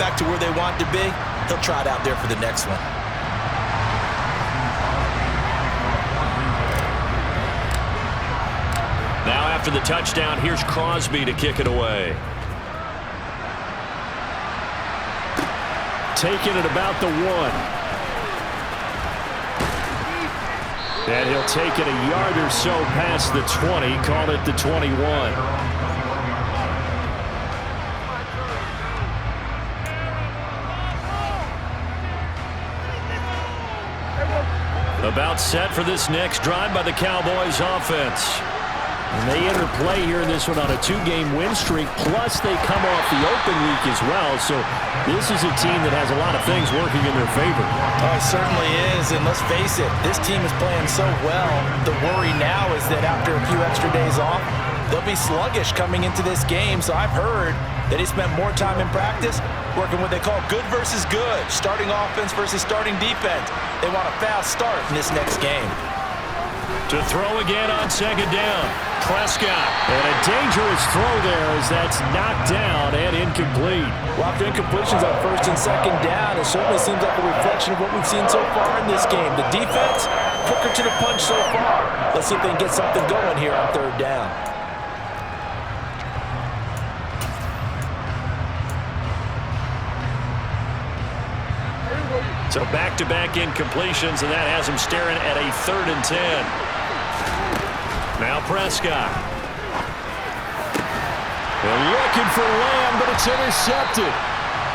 back to where they want to be, he'll try it out there for the next one. Now after the touchdown, here's Crosby to kick it away. Taking it about the 1. And he'll take it a yard or so past the 20, call it the 21. About set for this next drive by the Cowboys offense. And they enter play here in this one on a 2-game win streak, plus they come off the open week as well. So this is a team that has a lot of things working in their favor. Oh, it certainly is, and let's face it, this team is playing so well. The worry now is that after a few extra days off, they'll be sluggish coming into this game. So I've heard that he spent more time in practice working what they call good versus good, starting offense versus starting defense. They want a fast start in this next game. To throw again on second down, Prescott. And a dangerous throw there as that's knocked down and incomplete. Well, after incompletions on first and second down, it certainly seems like a reflection of what we've seen so far in this game. The defense, quicker to the punch so far. Let's see if they can get something going here on third down. So back-to-back incompletions, and that has him staring at a 3rd and 10. Now Prescott. They're looking for Lamb, but it's intercepted.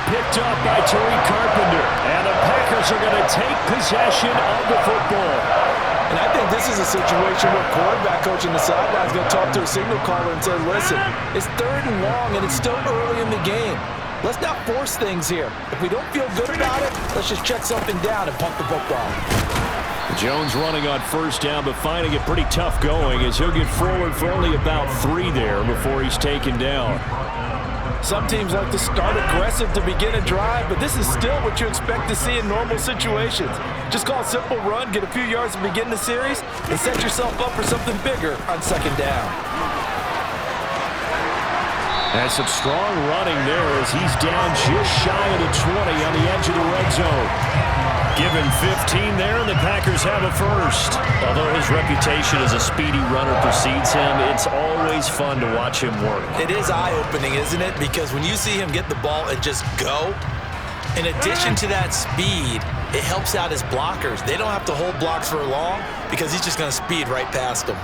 Picked up by Tariq Carpenter. And the Packers are going to take possession of the football. And I think this is a situation where quarterback coach in the sideline is going to talk to a signal caller and say, listen, it's 3rd and long, and it's still early in the game. Let's not force things here. If we don't feel good about it, let's just check something down and punt the football. Jones running on first down, but finding it pretty tough going as he'll get forward for only about 3 there before he's taken down. Some teams like to start aggressive to begin a drive, but this is still what you expect to see in normal situations. Just call a simple run, get a few yards to begin the series, and set yourself up for something bigger on second down. And some strong running there as he's down just shy of the 20 on the edge of the red zone. Give him 15 there, and the Packers have a first. Although his reputation as a speedy runner precedes him, it's always fun to watch him work. It is eye-opening, isn't it? Because when you see him get the ball and just go, in addition to that speed, it helps out his blockers. They don't have to hold blocks for long because he's just going to speed right past them.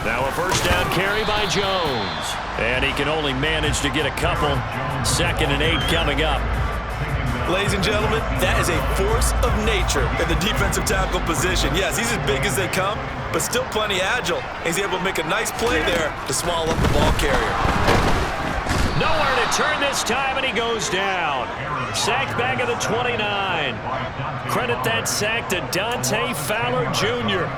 Now a first down carry by Jones. And he can only manage to get a couple. 2nd and 8 coming up. Ladies and gentlemen, that is a force of nature in the defensive tackle position. Yes, he's as big as they come, but still plenty agile. He's able to make a nice play there to swallow up the ball carrier. Nowhere to turn this time, and he goes down. Sacked back at the 29. Credit that sack to Dante Fowler Jr.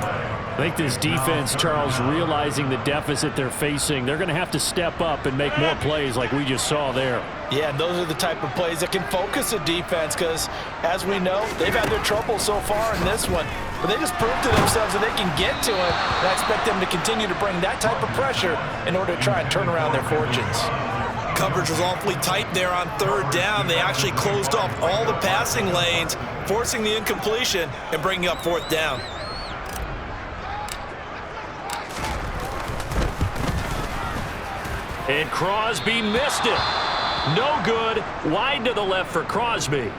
I think this defense, Charles, realizing the deficit they're facing, they're going to have to step up and make more plays like we just saw there. Yeah, and those are the type of plays that can focus a defense because, as we know, they've had their trouble so far in this one. But they just proved to themselves that they can get to it, and I expect them to continue to bring that type of pressure in order to try and turn around their fortunes. Coverage was awfully tight there on third down. They actually closed off all the passing lanes, forcing the incompletion and bringing up fourth down. And Crosby missed it. No good. Wide to the left for Crosby.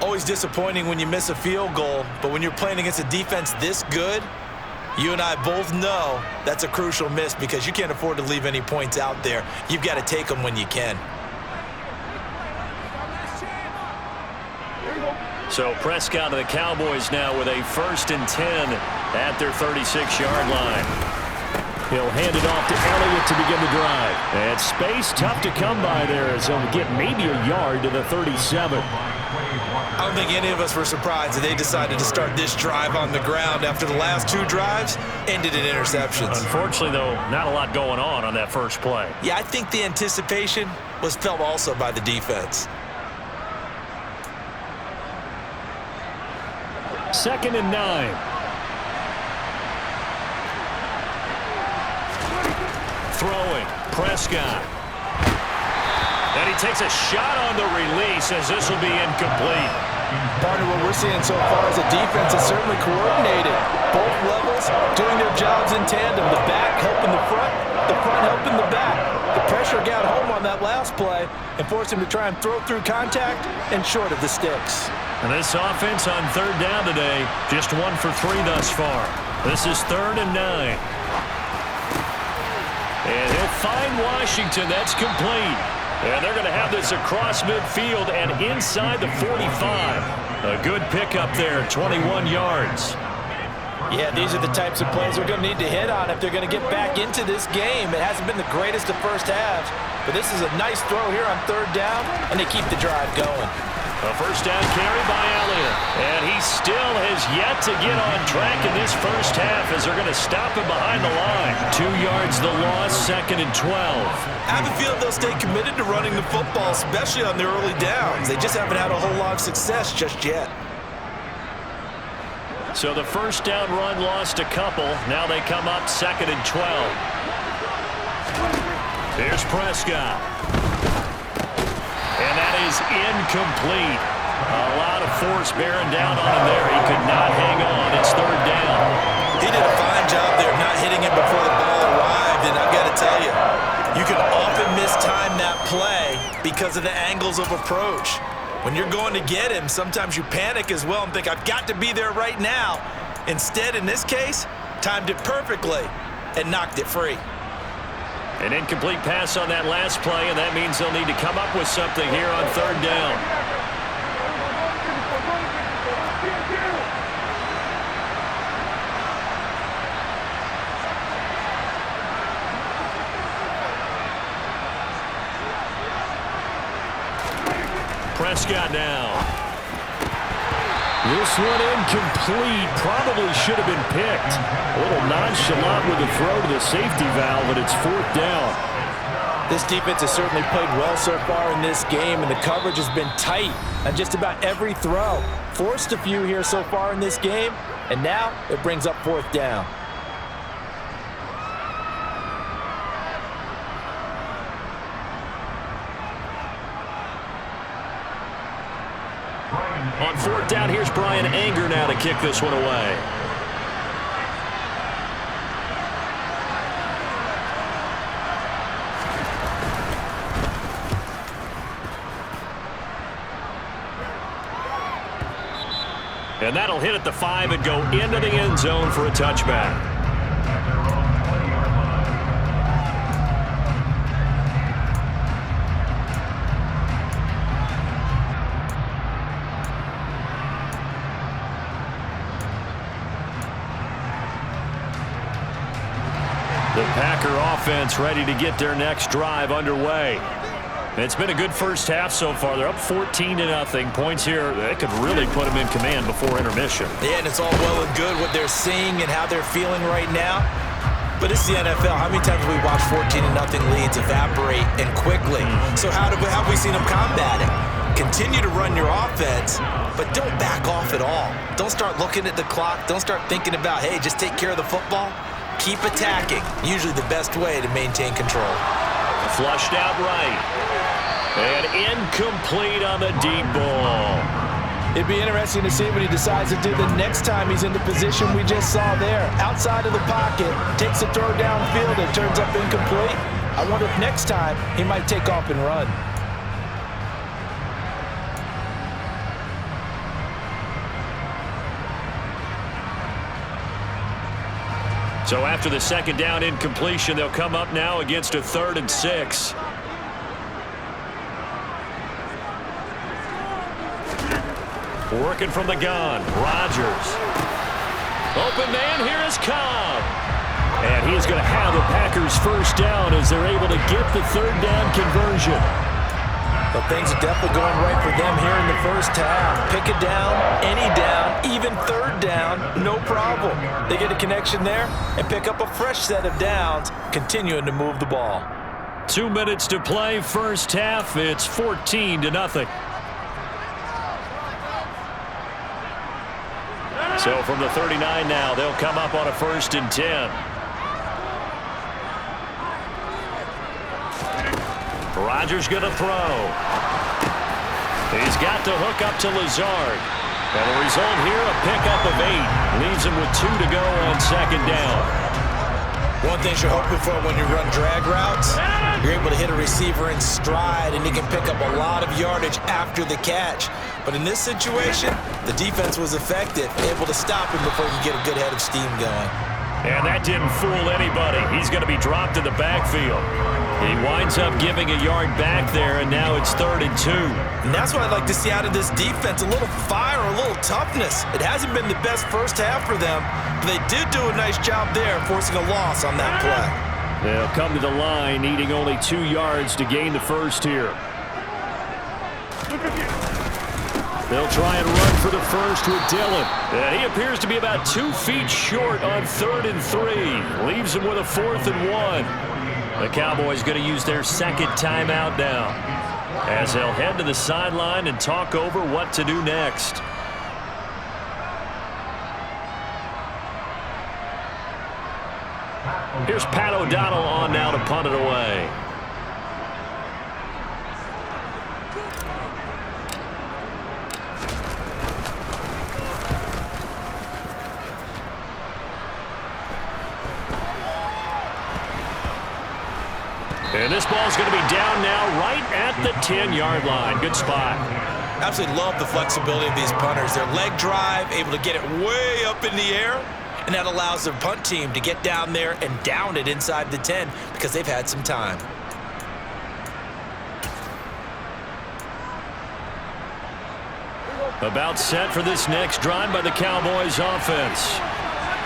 Always disappointing when you miss a field goal, but when you're playing against a defense this good, you and I both know that's a crucial miss because you can't afford to leave any points out there. You've got to take them when you can. So Prescott of the Cowboys now with a 1st and 10 at their 36-yard line. He'll hand it off to Elliott to begin the drive. And space tough to come by there as he'll get maybe a yard to the 37. I don't think any of us were surprised that they decided to start this drive on the ground after the last 2 drives ended in interceptions. Unfortunately, though, not a lot going on that first play. Yeah, I think the anticipation was felt also by the defense. 2nd and 9. Throwing, Prescott. And he takes a shot on the release as this will be incomplete. Partner, what we're seeing so far is a defense is certainly coordinated. Both levels doing their jobs in tandem. The back helping the front helping the back. The pressure got home on that last play and forced him to try and throw through contact and short of the sticks. And this offense on third down today, just 1 for 3 thus far. This is 3rd and 9. And he'll find Washington. That's complete. And they're going to have this across midfield and inside the 45. A good pickup there, 21 yards. Yeah, these are the types of plays they're going to need to hit on if they're going to get back into this game. It hasn't been the greatest of first halves, but this is a nice throw here on third down, and they keep the drive going. A first down carry by Elliott. And he still has yet to get on track in this first half as they're going to stop him behind the line. 2 yards the loss, 2nd and 12. I have a feeling they'll stay committed to running the football, especially on their early downs. They just haven't had a whole lot of success just yet. So the first down run lost a couple. Now they come up 2nd and 12. Here's Prescott. And that is incomplete. A lot of force bearing down on him there. He could not hang on. It's 3rd down. He did a fine job there of not hitting him before the ball arrived, and I've got to tell you, you can often mistime that play because of the angles of approach. When you're going to get him, sometimes you panic as well and think, I've got to be there right now. Instead, in this case, timed it perfectly and knocked it free. An incomplete pass on that last play, and that means they'll need to come up with something here on 3rd down. Prescott now. This one incomplete. Probably should have been picked. A little nonchalant with the throw to the safety valve, but it's 4th down. This defense has certainly played well so far in this game, and the coverage has been tight on just about every throw. Forced a few here so far in this game, and now it brings up 4th down. On 4th down, here's Brian Anger now to kick this one away. And that'll hit at the 5 and go into the end zone for a touchback. The Packer offense ready to get their next drive underway. It's been a good first half so far. They're up 14-0. Points here, they could really put them in command before intermission. Yeah, and it's all well and good what they're seeing and how they're feeling right now. But it's the NFL. How many times have we watched 14-0 leads evaporate and quickly? So how have we seen them combat it? Continue to run your offense, but don't back off at all. Don't start looking at the clock. Don't start thinking about, hey, just take care of the football. Keep attacking. Usually the best way to maintain control. Flushed out right. And incomplete on the deep ball. It'd be interesting to see what he decides to do the next time he's in the position we just saw there. Outside of the pocket, takes a throw downfield and turns up incomplete. I wonder if next time he might take off and run. So after the 2nd down incompletion, they'll come up now against a 3rd and 6. Working from the gun, Rodgers. Open man, here is Cobb. And he is going to have the Packers first down as they're able to get the 3rd down conversion. But things are definitely going right for them here in the first half. Pick a down, any down, even 3rd down, no problem. They get a connection there and pick up a fresh set of downs, continuing to move the ball. 2 minutes to play, first half. It's 14-0. So from the 39 now, they'll come up on a 1st and 10. Rodgers going to throw. He's got the hook up to Lazard. And the result here, a pickup of 8. Leaves him with 2 to go on second down. One thing you're hoping for when you run drag routes, you're able to hit a receiver in stride, and he can pick up a lot of yardage after the catch. But in this situation, the defense was effective, able to stop him before he could get a good head of steam going. And that didn't fool anybody. He's going to be dropped in the backfield. He winds up giving a yard back there, and now it's 3rd and 2. And that's what I'd like to see out of this defense, a little fire, a little toughness. It hasn't been the best first half for them, but they did do a nice job there, forcing a loss on that play. They'll come to the line, needing only 2 yards to gain the first here. They'll try and run for the first with Dillon. And he appears to be about 2 feet short on 3rd and 3. Leaves him with a 4th and 1. The Cowboys going to use their second timeout now, as they'll head to the sideline and talk over what to do next. Here's Pat O'Donnell on now to punt it away. And this ball's going to be down now right at the 10-yard line. Good spot. Absolutely love the flexibility of these punters. Their leg drive, able to get it way up in the air, and that allows their punt team to get down there and down it inside the 10 because they've had some time. About set for this next drive by the Cowboys offense.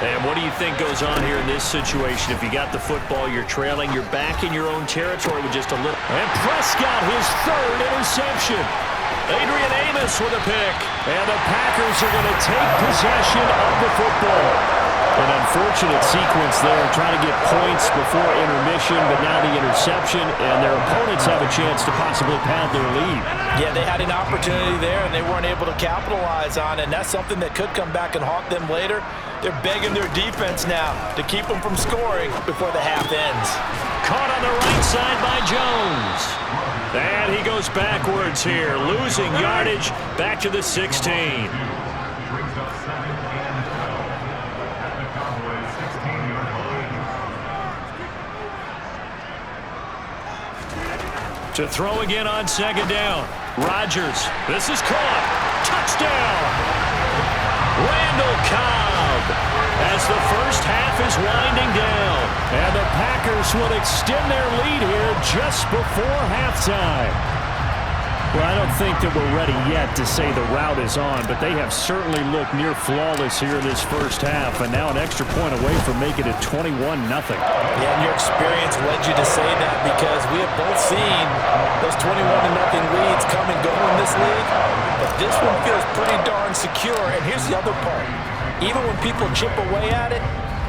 And what do you think goes on here in this situation? If you got the football, you're trailing, you're back in your own territory with just a little. And Prescott, his 3rd interception. Adrian Amos with a pick. And the Packers are going to take possession of the football. An unfortunate sequence there, trying to get points before intermission, but now the interception, and their opponents have a chance to possibly pad their lead. Yeah, they had an opportunity there, and they weren't able to capitalize on it, and that's something that could come back and haunt them later. They're begging their defense now to keep them from scoring before the half ends. Caught on the right side by Jones. And he goes backwards here, losing yardage back to the 16. To throw again on second down. Rodgers. This is caught. Touchdown. Randall Cobb. As the first half is winding down. And the Packers will extend their lead here just before halftime. Well, I don't think that we're ready yet to say the route is on, but they have certainly looked near flawless here in this first half, and now an extra point away from making it 21-0. Yeah, and your experience led you to say that because we have both seen those 21-0 leads come and go in this league, but this one feels pretty darn secure. And here's the other part. Even when people chip away at it,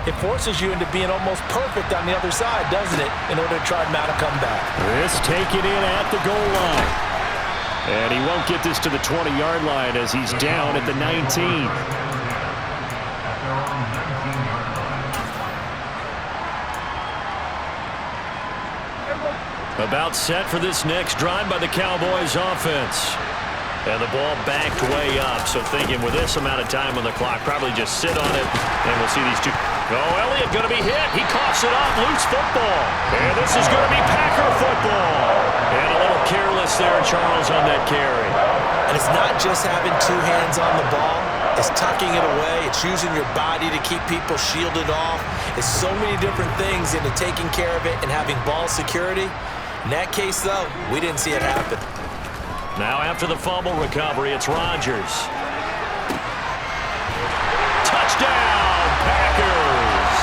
it forces you into being almost perfect on the other side, doesn't it, in order to try to mount a comeback. This taken in at the goal line. And he won't get this to the 20-yard line as he's down at the 19. About set for this next drive by the Cowboys offense. And the ball backed way up, so thinking with this amount of time on the clock, probably just sit on it, and we'll see these two. Oh, Elliott going to be hit. He coughs it up, loose football. And this is going to be Packer football. And a little careless there, Charles, on that carry. And it's not just having 2 hands on the ball. It's tucking it away. It's using your body to keep people shielded off. It's so many different things into taking care of it and having ball security. In that case, though, we didn't see it happen. Now after the fumble recovery, it's Rodgers. Touchdown, Packers!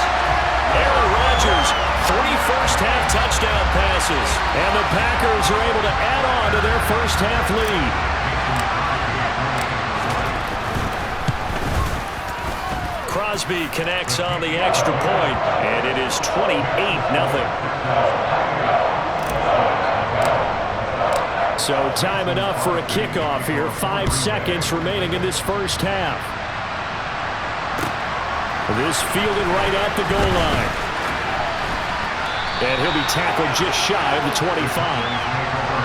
Aaron Rodgers, 3 first-half touchdown passes. And the Packers are able to add on to their first-half lead. Crosby connects on the extra point, and it is 28-0. So time enough for a kickoff here. 5 seconds remaining in this first half. This fielded right at the goal line. And he'll be tackled just shy of the 25.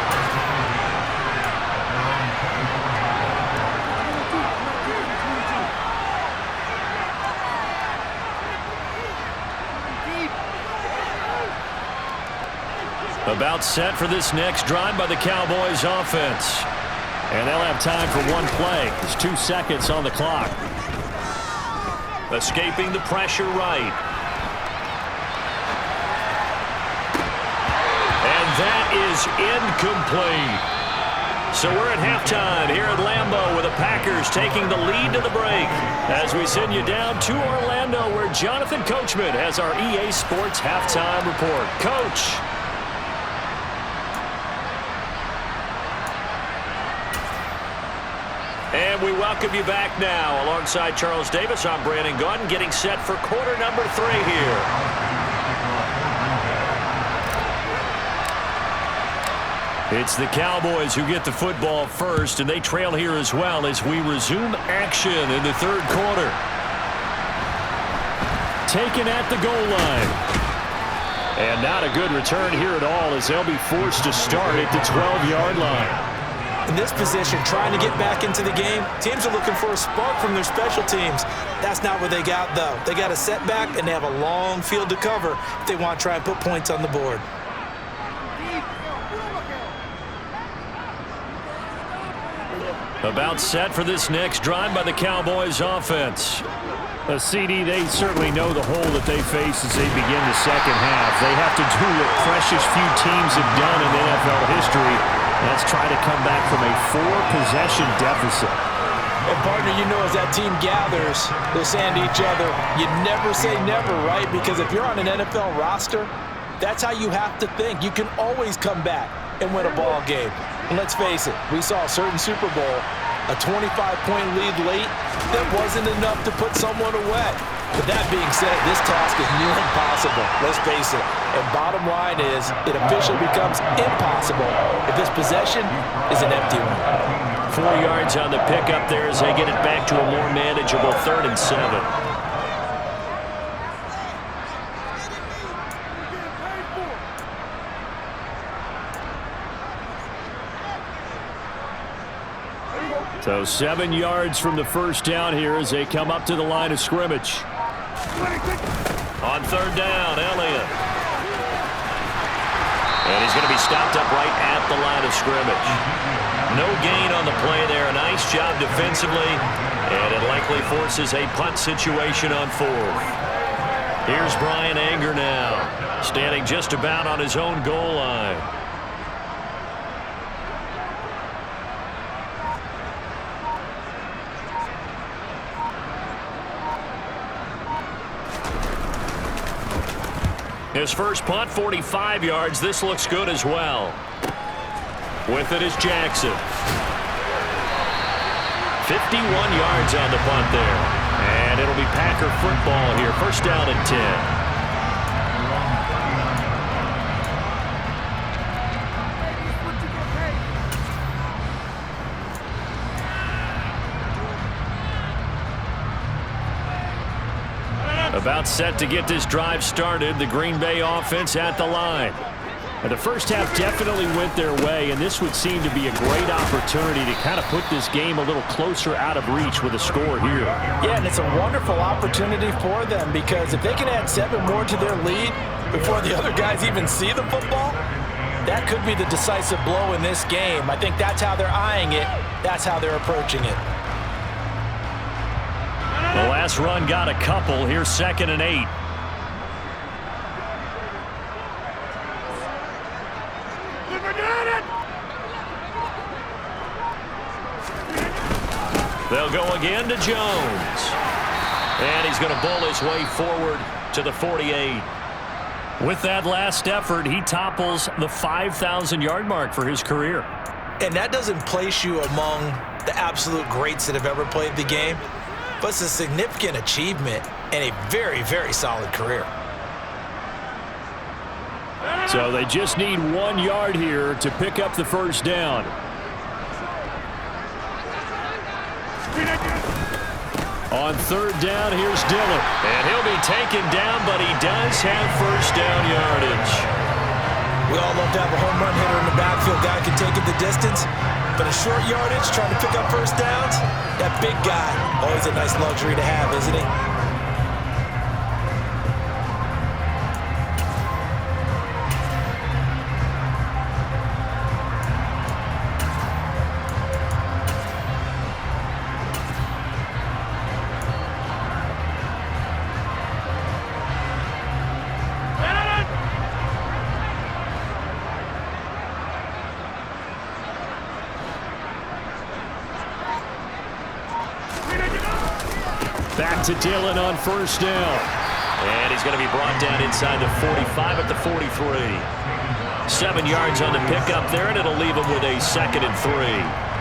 About set for this next drive by the Cowboys offense. And they'll have time for one play. There's 2 seconds on the clock. Escaping the pressure right. And that is incomplete. So we're at halftime here at Lambeau with the Packers taking the lead to the break. As we send you down to Orlando where Jonathan Coachman has our EA Sports halftime report. Coach. And we welcome you back now. Alongside Charles Davis, I'm Brandon Gaudin getting set for quarter number 3 here. It's the Cowboys who get the football first, and they trail here as well as we resume action in the third quarter. Taken at the goal line. And not a good return here at all as they'll be forced to start at the 12-yard line. In this position, trying to get back into the game, teams are looking for a spark from their special teams. That's not what they got, though. They got a setback, and they have a long field to cover if they want to try and put points on the board. About set for this next drive by the Cowboys offense. CD, they certainly know the hole that they face as they begin the second half. They have to do what precious few teams have done in NFL history. That's try to come back from a 4-possession deficit. And partner, you know, as that team gathers, they're saying to each other, you never say never, right? Because if you're on an NFL roster, that's how you have to think. You can always come back and win a ball game. And let's face it, we saw a certain Super Bowl, a 25-point lead late that wasn't enough to put someone away. But that being said, this task is near impossible. Let's face it. And bottom line is, it officially becomes impossible if this possession is an empty one. 4 yards on the pickup there as they get it back to a more manageable 3rd and 7. So 7 yards from the first down here as they come up to the line of scrimmage. On 3rd down, Elliott. And he's going to be stopped up right at the line of scrimmage. No gain on the play there. A nice job defensively. And it likely forces a punt situation on 4th. Here's Brian Anger now, standing just about on his own goal line. His first punt, 45 yards. This looks good as well. With it is Jackson. 51 yards on the punt there. And it'll be Packer football here. First down and 10. About set to get this drive started. The Green Bay offense at the line. And the first half definitely went their way, and this would seem to be a great opportunity to kind of put this game a little closer out of reach with a score here. Yeah, and it's a wonderful opportunity for them because if they can add 7 more to their lead before the other guys even see the football, that could be the decisive blow in this game. I think that's how they're eyeing it. That's how they're approaching it. The last run got a couple. Here's 2nd and 8. They'll go again to Jones. And he's going to bull his way forward to the 48. With that last effort, he topples the 5,000-yard mark for his career. And that doesn't place you among the absolute greats that have ever played the game. But it's a significant achievement and a very, very solid career. So they just need 1 yard here to pick up the first down. On 3rd down, here's Dillon. And he'll be taken down, but he does have first down yardage. We all love to have a home run hitter in the backfield. Guy can take it the distance. But a short yardage, trying to pick up first downs, that big guy, always a nice luxury to have, isn't he? Back to Dillon on first down. And he's going to be brought down inside the 45 at the 43. 7 yards on the pickup there, and it'll leave him with a 2nd and 3.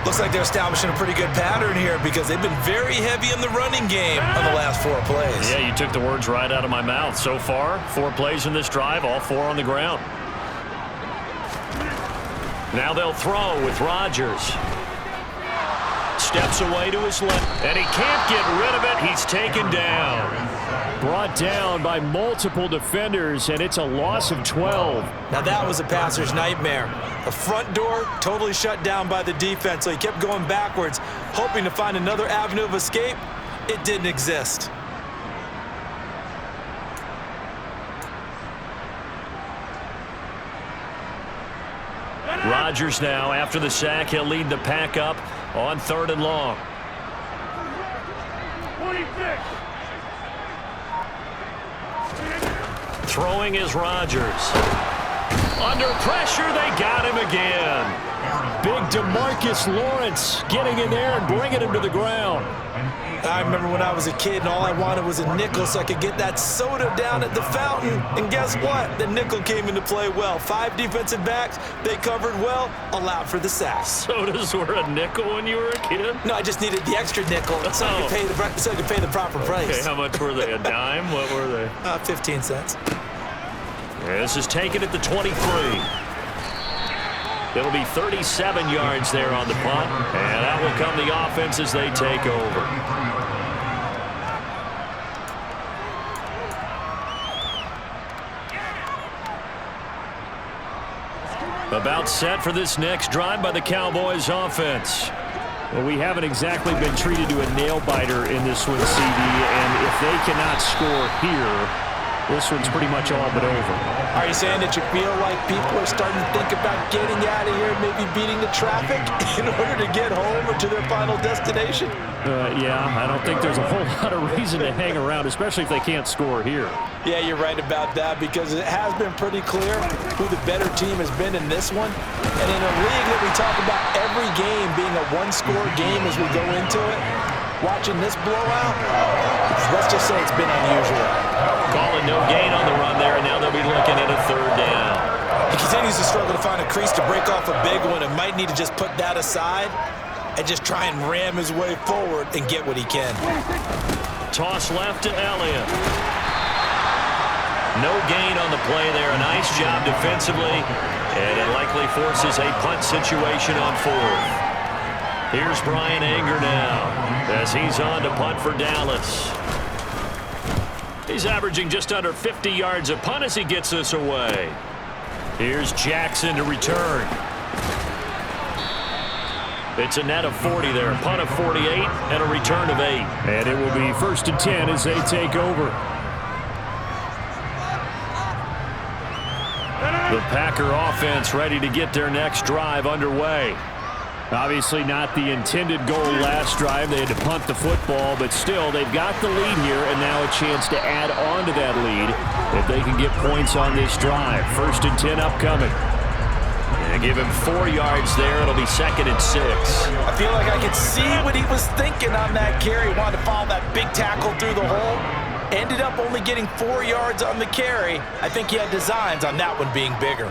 Looks like they're establishing a pretty good pattern here because they've been very heavy in the running game on the last 4 plays. Yeah, you took the words right out of my mouth. So far, 4 plays in this drive, all 4 on the ground. Now they'll throw with Rodgers. Steps away to his left, and he can't get rid of it. He's taken down. Brought down by multiple defenders, and it's a loss of 12. Now that was a passer's nightmare. The front door totally shut down by the defense, so he kept going backwards, hoping to find another avenue of escape. It didn't exist. Rodgers now, after the sack, he'll lead the pack up on 3rd and long. 26. Throwing is Rodgers. Under pressure, they got him again. Big DeMarcus Lawrence getting in there and bringing him to the ground. I remember when I was a kid and all I wanted was a nickel so I could get that soda down at the fountain. And guess what? The nickel came into play well. 5 defensive backs, they covered well, allowed for the sack. Sodas were a nickel when you were a kid? No, I just needed the extra nickel so I could pay the proper price. Okay, how much were they? A dime? What were they? 15 cents. This is taken at the 23. It'll be 37 yards there on the punt, and that will come the offense as they take over. About set for this next drive by the Cowboys offense. Well, we haven't exactly been treated to a nail-biter in this one, CD, and if they cannot score here, this one's pretty much all but over. Are you saying that you feel like people are starting to think about getting out of here, maybe beating the traffic in order to get home or to their final destination? Yeah, I don't think there's a whole lot of reason to hang around, especially if they can't score here. Yeah, you're right about that because it has been pretty clear who the better team has been in this one. And in a league that we talk about every game being a one-score game as we go into it, watching this blowout, let's just say it's been unusual. Calling no gain on the run there, and now they'll be looking at a 3rd down. He continues to struggle to find a crease to break off a big one and might need to just put that aside and just try and ram his way forward and get what he can. Toss left to Elliott. No gain on the play there. A nice job defensively, and it likely forces a punt situation on 4th. Here's Brian Anger now as he's on to punt for Dallas. He's averaging just under 50 yards a punt as he gets this away. Here's Jackson to return. It's a net of 40 there. A punt of 48 and a return of 8. And it will be 1st and 10 as they take over. The Packer offense ready to get their next drive underway. Obviously not the intended goal last drive. They had to punt the football, but still they've got the lead here and now a chance to add on to that lead if they can get points on this drive. 1st and 10 upcoming. And give him 4 yards there. It'll be 2nd and 6. I feel like I could see what he was thinking on that carry. He wanted to follow that big tackle through the hole. Ended up only getting 4 yards on the carry. I think he had designs on that one being bigger.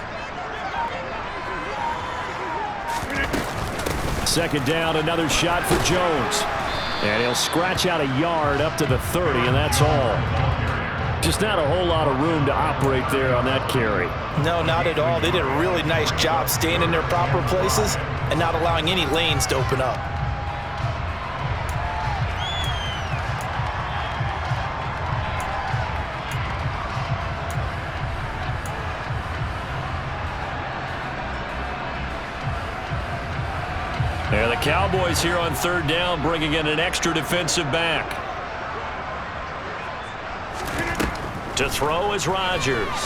2nd down, another shot for Jones. And he'll scratch out a yard up to the 30, and that's all. Just not a whole lot of room to operate there on that carry. No, not at all. They did a really nice job staying in their proper places and not allowing any lanes to open up. Yeah, the Cowboys here on 3rd down, bringing in an extra defensive back. To throw is Rodgers.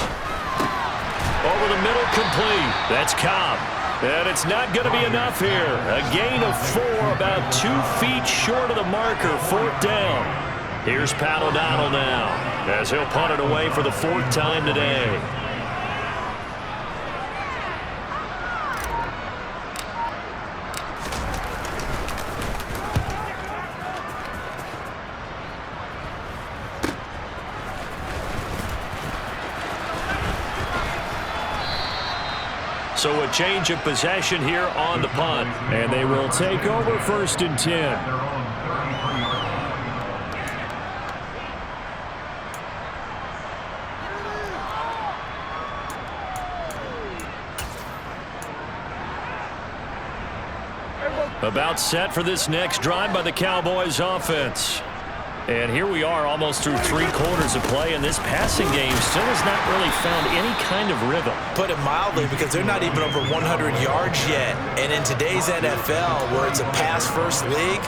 Over the middle, complete. That's Cobb. And it's not going to be enough here. A gain of 4, about 2 feet short of the marker, 4th down. Here's Pat O'Donnell now, as he'll punt it away for the 4th time today. So a change of possession here on the punt. And they will take over 1st and 10. About set for this next drive by the Cowboys offense. And here we are almost through 3 quarters of play, and this passing game still has not really found any kind of rhythm. Put it mildly, because they're not even over 100 yards yet. And in today's NFL, where it's a pass-first league,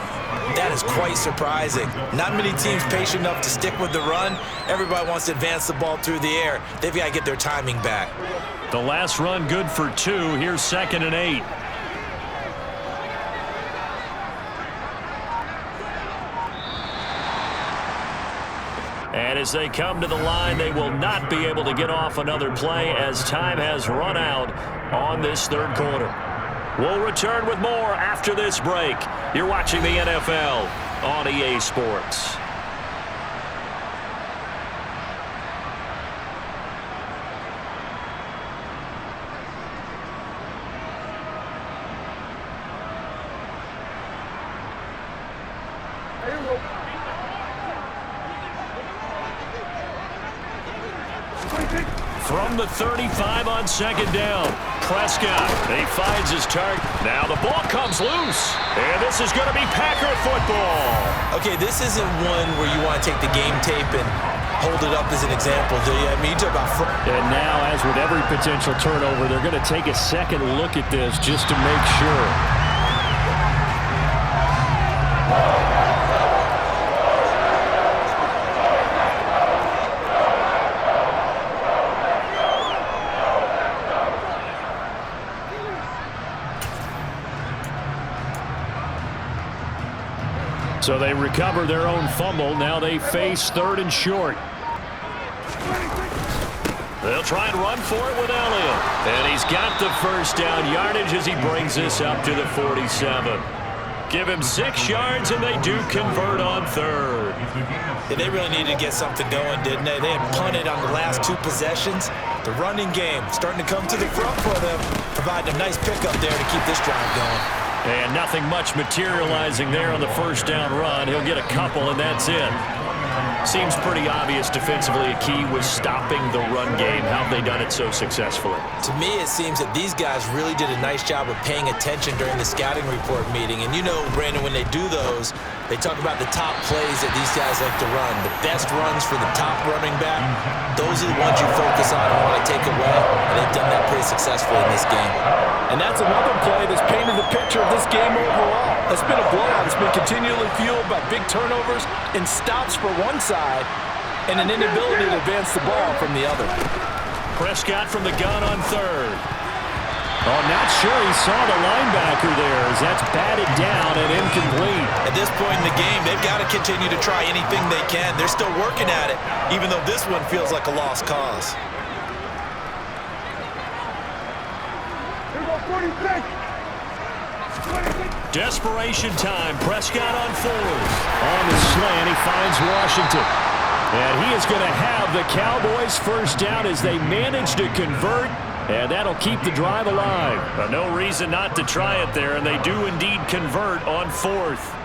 that is quite surprising. Not many teams patient enough to stick with the run. Everybody wants to advance the ball through the air. They've got to get their timing back. The last run good for 2. Here's 2nd and 8. And as they come to the line, they will not be able to get off another play as time has run out on this 3rd quarter. We'll return with more after this break. You're watching the NFL on EA Sports. From the 35 on 2nd down, Prescott, he finds his target. Now the ball comes loose, and this is going to be Packer football. Okay, this isn't one where you want to take the game tape and hold it up as an example, do you? I mean, you talk about... And now, as with every potential turnover, they're going to take a second look at this just to make sure. So they recover their own fumble. Now they face 3rd and short. They'll try and run for it with Elliott. And he's got the 1st down yardage as he brings this up to the 47. Give him 6 yards, and they do convert on 3rd. Yeah, they really needed to get something going, didn't they? They had punted on the last 2 possessions. The running game starting to come to the front for them, providing a nice pickup there to keep this drive going. And nothing much materializing there on the 1st down run. He'll get a couple, and that's it. Seems pretty obvious defensively a key was stopping the run game. How have they done it so successfully? To me, it seems that these guys really did a nice job of paying attention during the scouting report meeting. And you know, Brandon, when they do those, they talk about the top plays that these guys like to run. The best runs for the top running back, those are the ones you focus on and want to take away. And they've done that pretty successfully in this game. And that's another play that's painted the picture of this game overall. It's been a blowout. It's been continually fueled by big turnovers and stops for one side and an inability to advance the ball from the other. Prescott from the gun on 3rd. Oh, not sure he saw the linebacker there as that's batted down and incomplete. At this point in the game, they've got to continue to try anything they can. They're still working at it, even though this one feels like a lost cause. Desperation time. Prescott on 4th. On the slant, he finds Washington. And he is going to have the Cowboys 1st down as they manage to convert. And that'll keep the drive alive. But no reason not to try it there, and they do indeed convert on 4th.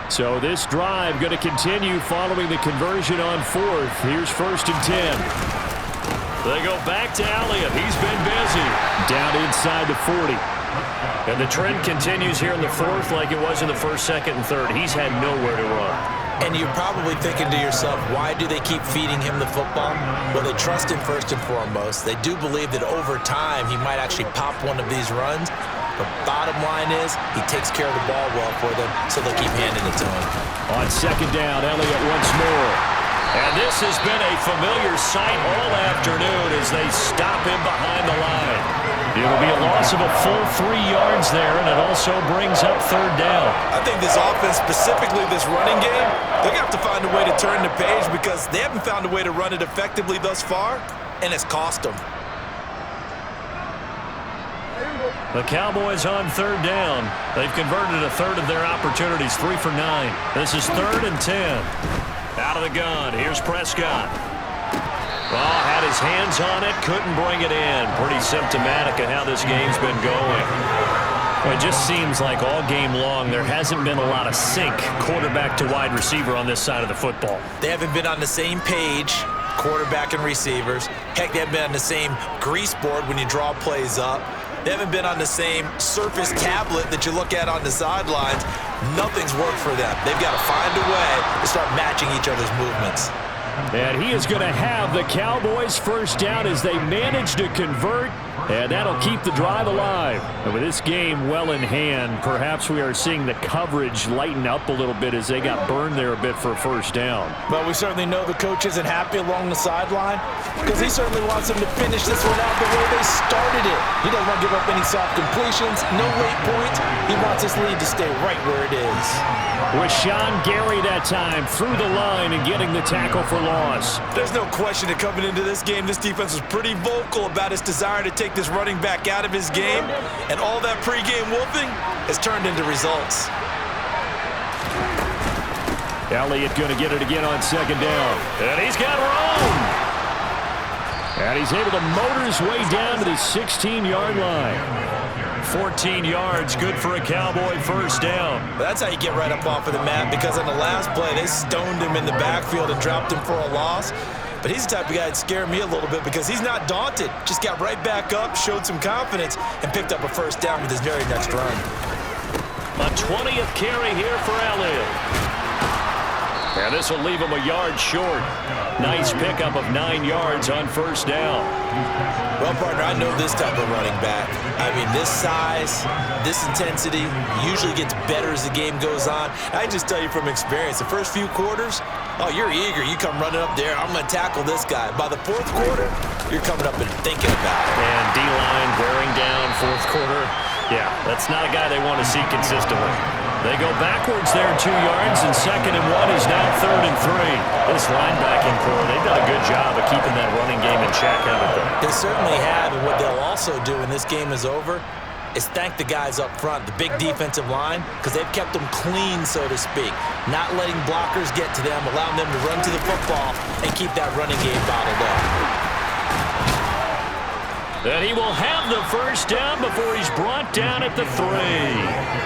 So this drive going to continue following the conversion on 4th. Here's 1st and 10. They go back to Elliott. He's been busy. Down inside the 40. And the trend continues here in the 4th like it was in the 1st, 2nd, and 3rd. He's had nowhere to run. And you're probably thinking to yourself, why do they keep feeding him the football? Well, they trust him first and foremost. They do believe that over time he might actually pop one of these runs. The bottom line is he takes care of the ball well for them, so they'll keep handing it to him. On 2nd down, Elliott once more. And this has been a familiar sight all afternoon as they stop him behind the line. It'll be a loss of a full 3 yards there, and it also brings up 3rd down. I think this offense, specifically this running game, they're going to have to find a way to turn the page because they haven't found a way to run it effectively thus far, and it's cost them. The Cowboys on third down. They've converted a third of their opportunities, 3 for 9. This is 3rd and 10. Out of the gun, here's Prescott. Well, had his hands on it, couldn't bring it in. Pretty symptomatic of how this game's been going. Well, it just seems like all game long there hasn't been a lot of sync quarterback to wide receiver on this side of the football. They haven't been on the same page, quarterback and receivers. Heck, they haven't been on the same grease board when you draw plays up. They haven't been on the same surface tablet that you look at on the sidelines. Nothing's worked for them. They've got to find a way to start matching each other's movements. And he is going to have the Cowboys first down as they manage to convert, and that'll keep the drive alive. And with this game well in hand, perhaps we are seeing the coverage lighten up a little bit as they got burned there a bit for a first down. But we certainly know the coach isn't happy along the sideline because he certainly wants them to finish this one out the way they started it. He doesn't want to give up any soft completions, no late points. He wants this lead to stay right where it is. With Sean Gary that time through the line and getting the tackle for loss. There's no question that coming into this game, this defense was pretty vocal about its desire to take this running back out of his game, and all that pregame wolfing has turned into results. Elliott going to get it again on second down. And he's got room. And he's able to motor his way down to the 16-yard line. 14 yards, good for a Cowboy first down. That's how you get right up off of the mat, because on the last play, they stoned him in the backfield and dropped him for a loss. But he's the type of guy that scared me a little bit because he's not daunted. Just got right back up, showed some confidence, and picked up a first down with his very next run. A 20th carry here for Elliott. And this will leave him a yard short. Nice pickup of 9 yards on first down. Well, partner, I know this type of running back. I mean, this size, this intensity usually gets better as the game goes on. I just tell you from experience, the first few quarters, oh, you're eager. You come running up there, I'm going to tackle this guy. By the fourth quarter, you're coming up and thinking about it. And D-line wearing down fourth quarter. Yeah, that's not a guy they want to see consistently. They go backwards there 2 yards, and 2nd and 1 is now 3rd and 3. This linebacking core, they've done a good job of keeping that running game in check, haven't they? They certainly have, and what they'll also do when this game is over is thank the guys up front, the big defensive line, because they've kept them clean, so to speak, not letting blockers get to them, allowing them to run to the football and keep that running game bottled up. And he will have the first down before he's brought down at the 3.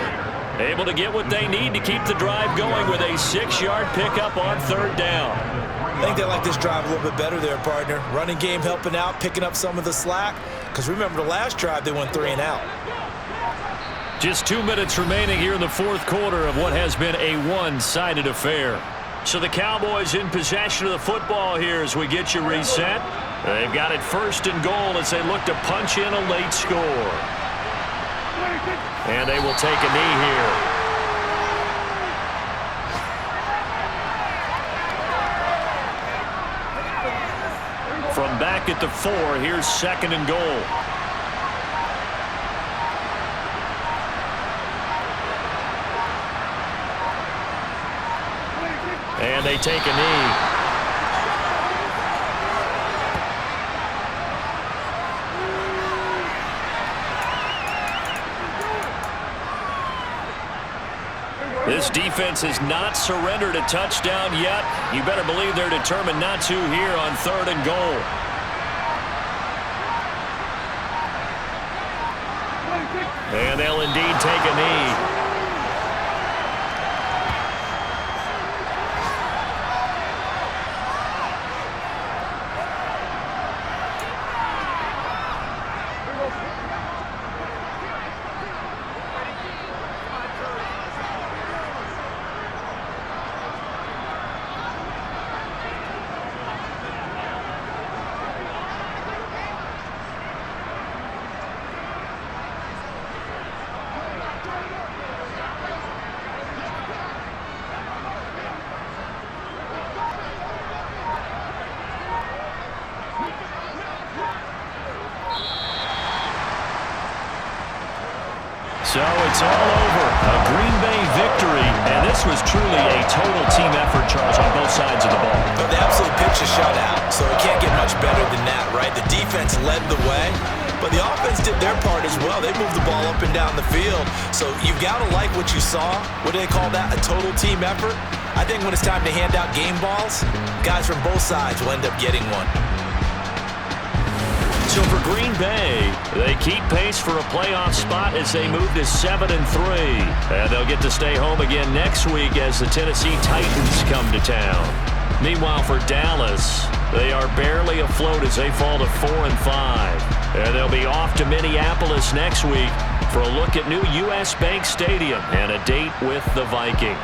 Able to get what they need to keep the drive going with a 6-yard pickup on third down. I think they like this drive a little bit better there, partner. Running game helping out, picking up some of the slack. Because remember the last drive, they went 3 and out. Just 2 minutes remaining here in the fourth quarter of what has been a one-sided affair. So the Cowboys in possession of the football here as we get you reset. They've got it 1st and goal as they look to punch in a late score. And they will take a knee here. From back at the 4, here's 2nd and goal. And they take a knee. This defense has not surrendered a touchdown yet. You better believe they're determined not to here on 3rd and goal. And they'll indeed take a knee. So it's all over. A Green Bay victory. And this was truly a total team effort, Charles, on both sides of the ball. But they absolutely pitched a shutout, so it can't get much better than that, right? The defense led the way. But the offense did their part as well. They moved the ball up and down the field. So you've got to like what you saw. What do they call that? A total team effort? I think when it's time to hand out game balls, guys from both sides will end up getting one. So for Green Bay, they keep pace for a playoff spot as they move to 7-3. And they'll get to stay home again next week as the Tennessee Titans come to town. Meanwhile, for Dallas, they are barely afloat as they fall to 4-5. And they'll be off to Minneapolis next week for a look at new U.S. Bank Stadium and a date with the Vikings.